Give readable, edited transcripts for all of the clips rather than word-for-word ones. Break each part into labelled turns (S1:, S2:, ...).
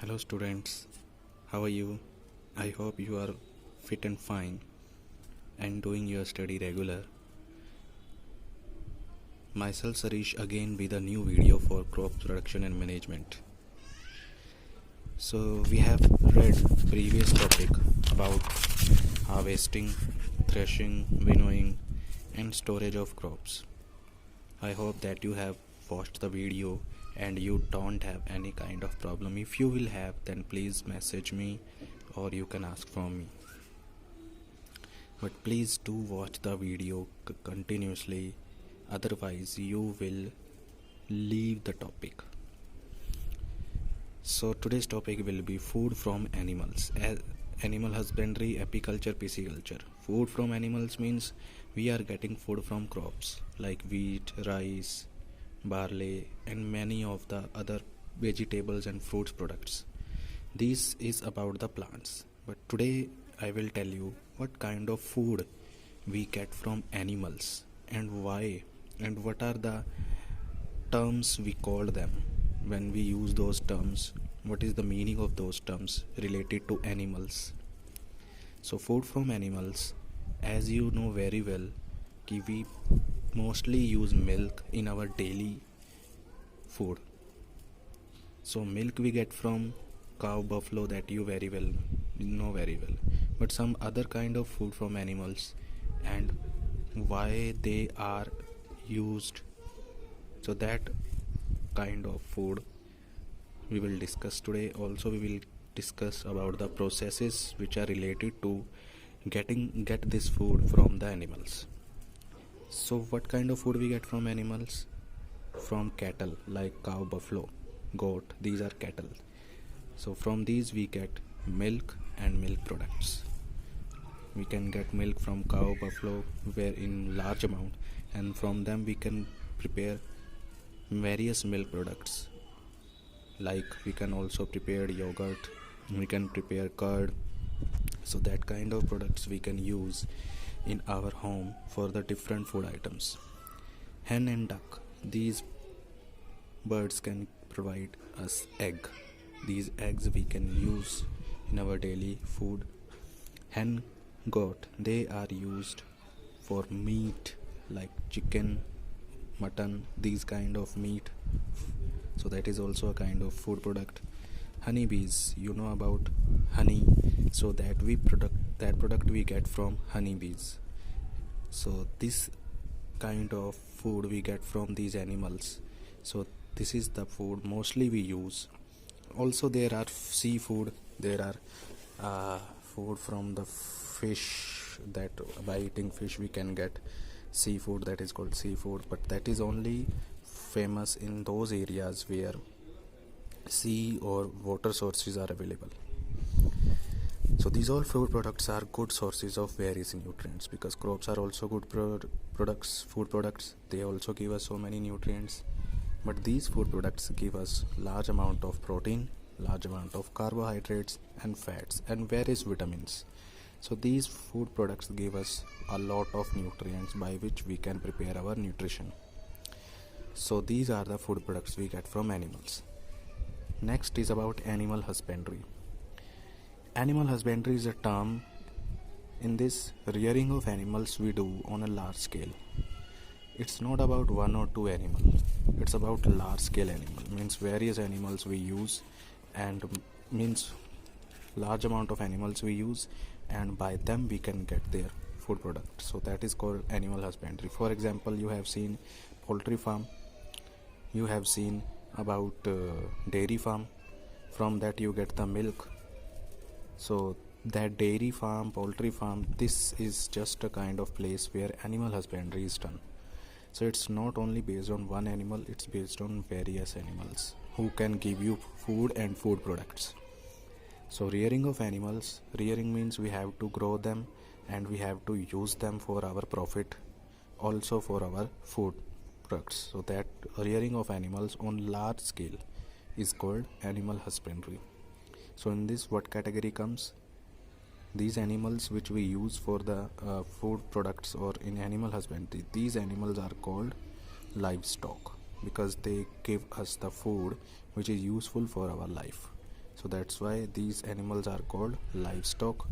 S1: Hello students, how are you? I hope you are fit and fine and doing your study regular. Myself Sarish again with a new video for crop production and management. So we have read previous topic about harvesting, threshing, winnowing and storage of crops. I hope that you have watched the video and you don't have any kind of problem. If you will have, then please message me or you can ask from me. But please do watch the video continuously, otherwise you will leave the topic. So today's topic will be food from animals. Animal husbandry, apiculture, pisciculture. Food from animals means we are getting food from crops like wheat, rice, barley and many of the other vegetables and fruits products. This is about the plants. But today I will tell you what kind of food we get from animals and why and what are the terms we call them when we use those terms. What is the meaning of those terms related to animals? So food from animals, as you know very well, we mostly use milk in our daily food. So milk we get from cow, buffalo, that you know very well. But some other kind of food from animals and why they are used. So that kind of food we will discuss today. Also we will discuss about the processes which are related to get this food from the animals. So what kind of food we get from animals? From cattle like cow, buffalo, goat, these are cattle. So from these we get milk and milk products. We can get milk from cow, buffalo where in large amount, and from them we can prepare various milk products. Like we can also prepare yogurt, we can prepare curd. So that kind of products we can use in our home for the different food items. Hen and duck, these birds can provide us egg. These eggs we can use in our daily food. Hen, goat, they are used for meat like chicken, mutton, these kind of meat. So that is also a kind of food product. Honeybees, you know about honey, so that product we get from honeybees. So this kind of food we get from these animals. So this is the food mostly we use. Also there are seafood, there are food from the fish, that by eating fish we can get seafood, that is called seafood, but that is only famous in those areas where sea or water sources are available. So these all food products are good sources of various nutrients, because crops are also good food products. They also give us so many nutrients. But these food products give us large amount of protein, large amount of carbohydrates and fats and various vitamins. So these food products give us a lot of nutrients by which we can prepare our nutrition. So these are the food products we get from animals. Next is about animal husbandry. Animal husbandry is a term. In this, rearing of animals we do on a large scale. It's not about one or two animals. It's about large scale animal. Means various animals we use, and means large amount of animals we use, and by them we can get their food product. So that is called animal husbandry. For example, you have seen poultry farm, you have seen about dairy farm. From that you get the milk. So that dairy farm, poultry farm, this is just a kind of place where animal husbandry is done. So it's not only based on one animal, it's based on various animals who can give you food and food products. So rearing of animals, rearing means we have to grow them and we have to use them for our profit, also for our food products. So that rearing of animals on large scale is called animal husbandry. So in this, what category comes? These animals which we use for the food products or in animal husbandry, these animals are called livestock, because they give us the food which is useful for our life. So that's why these animals are called livestock.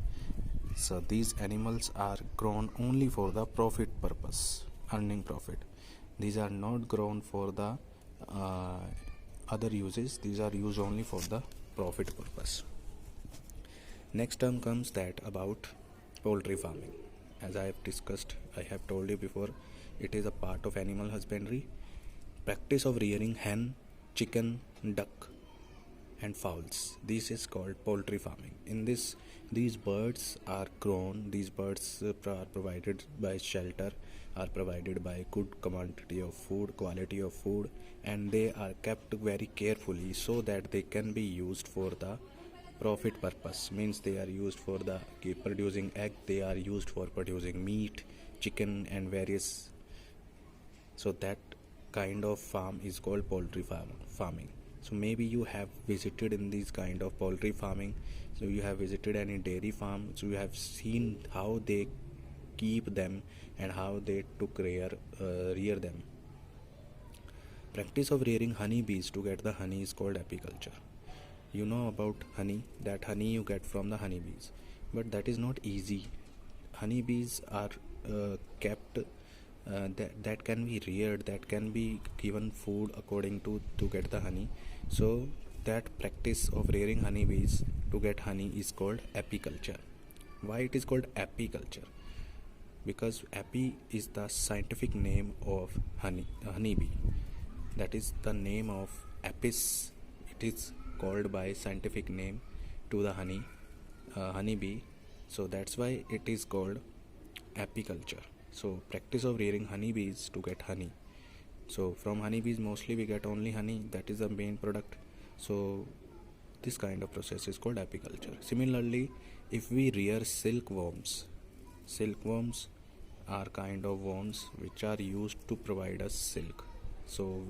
S1: So these animals are grown only for the profit purpose, earning profit. These are not grown for the uh, other uses. These are used only for the profit purpose. Next term comes that about poultry farming. As I have discussed, I have told you before, it is a part of animal husbandry. Practice of rearing hen, chicken, duck, and fowls. This is called poultry farming. In this, these birds are grown. These birds are provided by shelter, are provided by good quantity of food, quality of food, and they are kept very carefully so that they can be used for the profit purpose. Means they are used for the producing egg. They are used for producing meat, chicken, and various. So that kind of farm is called poultry farming. So maybe you have visited in this kind of poultry farming. So you have visited any dairy farm. So you have seen how they keep them and how they took rear them. Practice of rearing honey bees to get the honey is called apiculture. You know about honey, that honey you get from the honeybees, but that is not easy. Honeybees are kept, that can be reared, that can be given food according to get the honey. So that practice of rearing honeybees to get honey is called apiculture. Why it is called apiculture? Because api is the scientific name of honeybee. That is the name of apis. It is called by scientific name to the honeybee. So that's why it is called apiculture. So practice of rearing honeybees to get honey. So from honeybees mostly we get only honey. That is the main product. So this kind of process is called apiculture. Similarly, if we rear silkworms are kind of worms which are used to provide us silk. So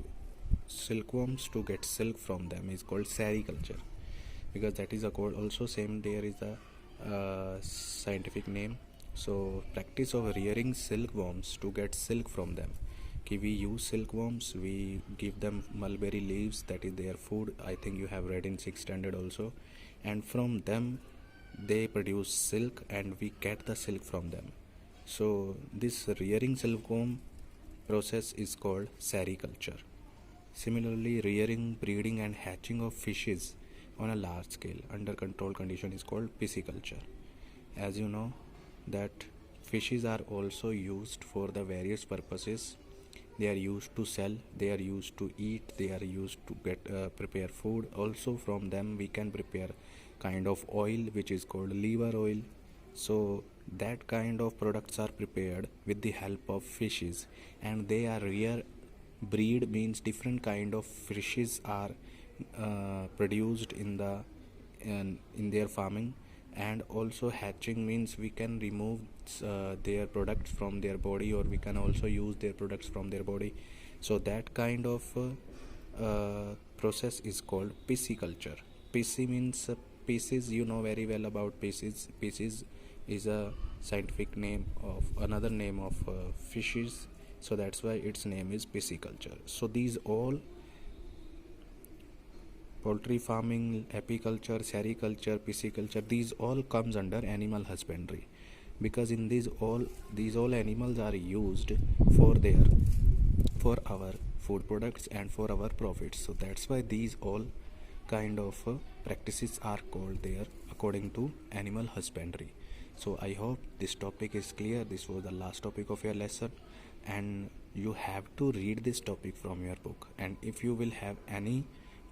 S1: silkworms, to get silk from them, is called sericulture, because that is also same, there is a scientific name. So practice of rearing silkworms to get silk from them. We use silkworms, we give them mulberry leaves, that is their food. I think you have read in 6th standard also. And from them they produce silk and we get the silk from them. So this rearing silkworm process is called sericulture. Similarly, rearing, breeding and hatching of fishes on a large scale under controlled condition is called pisciculture. As you know that fishes are also used for the various purposes. They are used to sell, they are used to eat, they are used to prepare food. Also from them we can prepare kind of oil which is called liver oil. So that kind of products are prepared with the help of fishes, and they are breed means different kind of fishes are produced in their farming. And also hatching means we can remove their products from their body, or we can also use their products from their body. So that kind of process is called pisciculture. Pisci means species. You know very well about species. Species is a scientific name of another name of fishes. So that's why its name is pisciculture. So these all, poultry farming, apiculture, sericulture, pisciculture, these all comes under animal husbandry, because in these all animals are used for our food products and for our profits. So that's why these all kind of practices are called there according to animal husbandry. So I hope this topic is clear. This was the last topic of your lesson, and you have to read this topic from your book. And if you will have any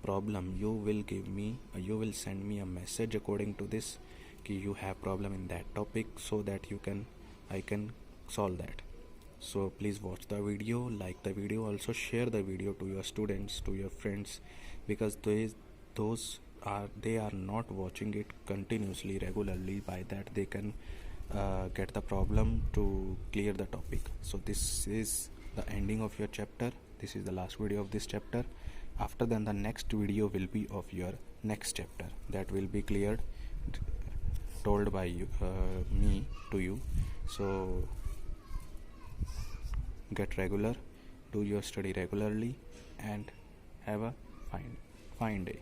S1: problem, you will send me a message according to this कि you have problem in that topic, so that I can solve that. So please watch the video, like the video, also share the video to your students, to your friends, because they are not watching it continuously, regularly. By that they can get the problem to clear the topic. So this is the ending of your chapter. This is the last video of this chapter. After then the next video will be of your next chapter, that will be cleared, told by me to you. So get regular, do your study regularly, and have a fine day.